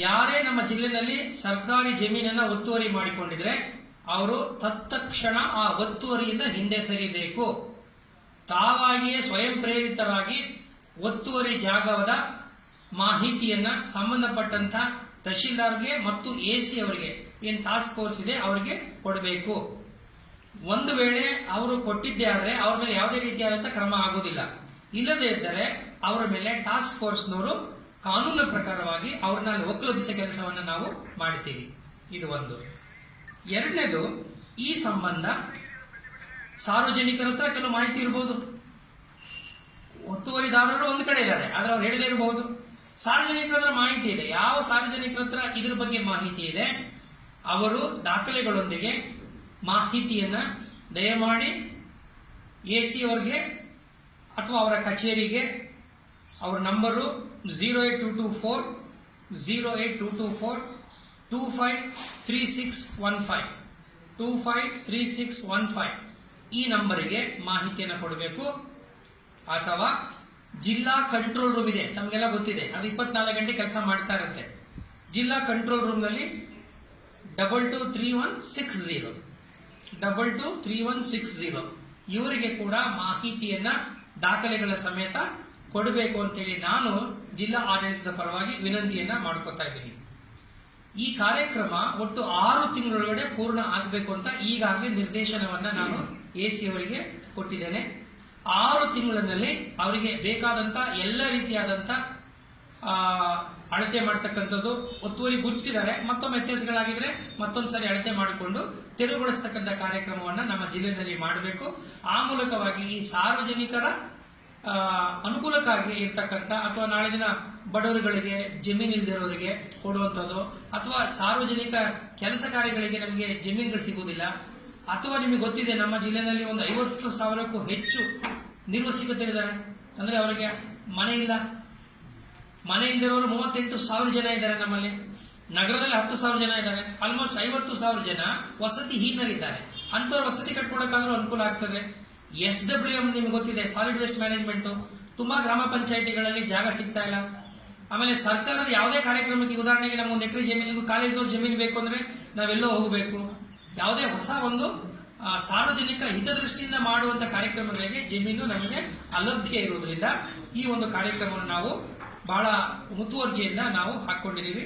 ಯಾರೇ ನಮ್ಮ ಜಿಲ್ಲೆಯಲ್ಲಿ ಸರ್ಕಾರಿ ಜಮೀನನ್ನ ಒತ್ತುವರಿ ಮಾಡಿಕೊಂಡಿದ್ರೆ ಅವರು ತತ್ಕ್ಷಣ ಆ ಒತ್ತುವರಿಯಿಂದ ಹಿಂದೆ ಸರಿಬೇಕು. ತಾವಾಗಿಯೇ ಸ್ವಯಂ ಪ್ರೇರಿತರಾಗಿ ಒತ್ತುವರಿ ಜಾಗದ ಮಾಹಿತಿಯನ್ನ ಸಂಬಂಧಪಟ್ಟಂತ ತಹಶೀಲ್ದಾರ್ಗೆ ಮತ್ತು ಎಸಿ ಅವರಿಗೆ ಏನ್ ಟಾಸ್ಕ್ ಫೋರ್ಸ್ ಇದೆ ಅವರಿಗೆ ಕೊಡಬೇಕು. ಒಂದು ವೇಳೆ ಅವರು ಕೊಟ್ಟಿದ್ದೇ ಆದ್ರೆ ಅವ್ರ ಮೇಲೆ ಯಾವುದೇ ರೀತಿಯಾದಂತಹ ಕ್ರಮ ಆಗುವುದಿಲ್ಲ. ಇಲ್ಲದೇ ಇದ್ದರೆ ಅವರ ಮೇಲೆ ಟಾಸ್ಕ್ ಫೋರ್ಸ್ನವರು ಕಾನೂನಿನ ಪ್ರಕಾರವಾಗಿ ಅವ್ರನ್ನ ಒಕ್ಕಲುಬಿಸೋ ಕೆಲಸವನ್ನು ನಾವು ಮಾಡ್ತೀವಿ. ಇದು ಒಂದು. ಎರಡನೇದು, ಈ ಸಂಬಂಧ ಸಾರ್ವಜನಿಕರ ಹತ್ರ ಕೆಲವು ಮಾಹಿತಿ ಇರಬಹುದು. ಒತ್ತುವರಿದಾರರು ಒಂದು ಕಡೆ ಇದ್ದಾರೆ, ಆದ್ರೆ ಅವ್ರು ಹೇಳದೇ ಇರಬಹುದು. ಸಾರ್ವಜನಿಕರ ಹತ್ರ ಮಾಹಿತಿ ಇದೆ. ಯಾವ ಸಾರ್ವಜನಿಕರ ಹತ್ರ ಇದ್ರ ಬಗ್ಗೆ ಮಾಹಿತಿ ಇದೆ ಅವರು ದಾಖಲೆಗಳೊಂದಿಗೆ ಮಾಹಿತಿಯನ್ನ ದಯಮಾಡಿ ಎಸಿ ಅವರಿಗೆ ಅಥವಾ ಅವರ ಕಚೇರಿಗೆ ಅವರ ನಂಬರು 08224-082245-253615 ಈ ನಂಬರಿಗೆ ಮಾಹಿತಿಯನ್ನು ಕೊಡಬೇಕು. ಅಥವಾ ಜಿಲ್ಲಾ ಕಂಟ್ರೋಲ್ ರೂಮ್ ಇದೆ, ತಮಗೆಲ್ಲ ಗೊತ್ತಿದೆ, ಅದು 24 ಗಂಟೆ ಕೆಲಸ ಮಾಡ್ತಾ ಇರುತ್ತೆ. ಜಿಲ್ಲಾ ಕಂಟ್ರೋಲ್ ರೂಮ್ ನಲ್ಲಿ 223160 ಇವರಿಗೆ ಕೂಡ ಮಾಹಿತಿಯನ್ನ ದಾಖಲೆಗಳ ಸಮೇತ ಕೊಡಬೇಕು ಅಂತೇಳಿ ನಾನು ಜಿಲ್ಲಾ ಆಡಳಿತದ ಪರವಾಗಿ ವಿನಂತಿಯನ್ನ ಮಾಡ್ಕೊತಾ ಇದ್ದೀನಿ. ಈ ಕಾರ್ಯಕ್ರಮ ಒಟ್ಟು 6 ತಿಂಗಳೊಳಗಡೆ ಪೂರ್ಣ ಆಗಬೇಕು ಅಂತ ಈಗಾಗಲೇ ನಿರ್ದೇಶನವನ್ನ ನಾನು ಎಸಿ ಅವರಿಗೆ ಕೊಟ್ಟಿದ್ದೇನೆ. 6 ತಿಂಗಳಿನಲ್ಲಿ ಅವರಿಗೆ ಬೇಕಾದಂತ ಎಲ್ಲ ರೀತಿಯಾದಂತ ಅಳತೆ ಮಾಡ್ತಕ್ಕಂಥದ್ದು, ಒತ್ತುವರಿ ಗುರುತಿಸಿದ್ದಾರೆ, ಮತ್ತೊಮ್ಮೆ ವ್ಯತ್ಯಾಸಗಳಾಗಿದ್ರೆ ಮತ್ತೊಂದ್ಸರಿ ಅಳತೆ ಮಾಡಿಕೊಂಡು ತೆರವುಗೊಳಿಸ್ತಕ್ಕಂಥ ಕಾರ್ಯಕ್ರಮವನ್ನ ನಮ್ಮ ಜಿಲ್ಲೆಯಲ್ಲಿ ಮಾಡಬೇಕು. ಆ ಮೂಲಕವಾಗಿ ಈ ಸಾರ್ವಜನಿಕರ ಅನುಕೂಲಕ್ಕಾಗಿ ಇರ್ತಕ್ಕಂಥ ಅಥವಾ ನಾಳೆ ದಿನ ಬಡವರುಗಳಿಗೆ, ಜಮೀನು ಇಲ್ದಿರೋರಿಗೆ ಕೊಡುವಂಥದ್ದು, ಅಥವಾ ಸಾರ್ವಜನಿಕ ಕೆಲಸ ಕಾರ್ಯಗಳಿಗೆ ನಮಗೆ ಜಮೀನುಗಳು ಸಿಗುವುದಿಲ್ಲ, ಅಥವಾ ನಿಮಗೆ ಗೊತ್ತಿದೆ ನಮ್ಮ ಜಿಲ್ಲೆಯಲ್ಲಿ ಒಂದು 50,000ಕ್ಕೂ ಹೆಚ್ಚು ನಿರ್ವಸಿಕರಿದ್ದಾರೆ. ಅಂದ್ರೆ ಅವರಿಗೆ ಮನೆ ಇಲ್ಲ. ಮನೆ ಇಲ್ದಿರೋರು 38,000 ಜನ ಇದ್ದಾರೆ ನಮ್ಮಲ್ಲಿ. ನಗರದಲ್ಲಿ 10,000 ಜನ ಇದ್ದಾರೆ. ಆಲ್ಮೋಸ್ಟ್ 50,000 ಜನ ವಸತಿ ಹೀನರಿದ್ದಾರೆ. ಅಂತವ್ರು ವಸತಿ ಕಟ್ಕೊಳಕ್ಕಾದ್ರೂ ಅನುಕೂಲ ಆಗ್ತದೆ. SWM ನಿಮ್ಗೆ ಗೊತ್ತಿದೆ, ಸಾಲಿಡ್ ವೇಸ್ಟ್ ಮ್ಯಾನೇಜ್ಮೆಂಟ್, ತುಂಬಾ ಗ್ರಾಮ ಪಂಚಾಯಿತಿಗಳಲ್ಲಿ ಜಾಗ ಸಿಗ್ತಾ ಇಲ್ಲ. ಆಮೇಲೆ ಸರ್ಕಾರದ ಯಾವುದೇ ಕಾರ್ಯಕ್ರಮಕ್ಕೆ, ಉದಾಹರಣೆಗೆ ನಮ್ಗೆ 1 ಎಕರೆ ಜಮೀನಿಗೂ ಕಾಲೇಜ್ನವ್ರು ಜಮೀನು ಬೇಕು ಅಂದ್ರೆ ನಾವೆಲ್ಲೋ ಹೋಗಬೇಕು. ಯಾವುದೇ ಹೊಸ ಒಂದು ಸಾರ್ವಜನಿಕ ಹಿತದೃಷ್ಟಿಯಿಂದ ಮಾಡುವಂತ ಕಾರ್ಯಕ್ರಮಗಳಿಗೆ ಜಮೀನು ನಮಗೆ ಅಲಭ್ಯ ಇರುವುದರಿಂದ ಈ ಒಂದು ಕಾರ್ಯಕ್ರಮವನ್ನು ನಾವು ಬಹಳ ಮುತುವರ್ಜಿಯಿಂದ ನಾವು ಹಾಕೊಂಡಿದ್ದೀವಿ.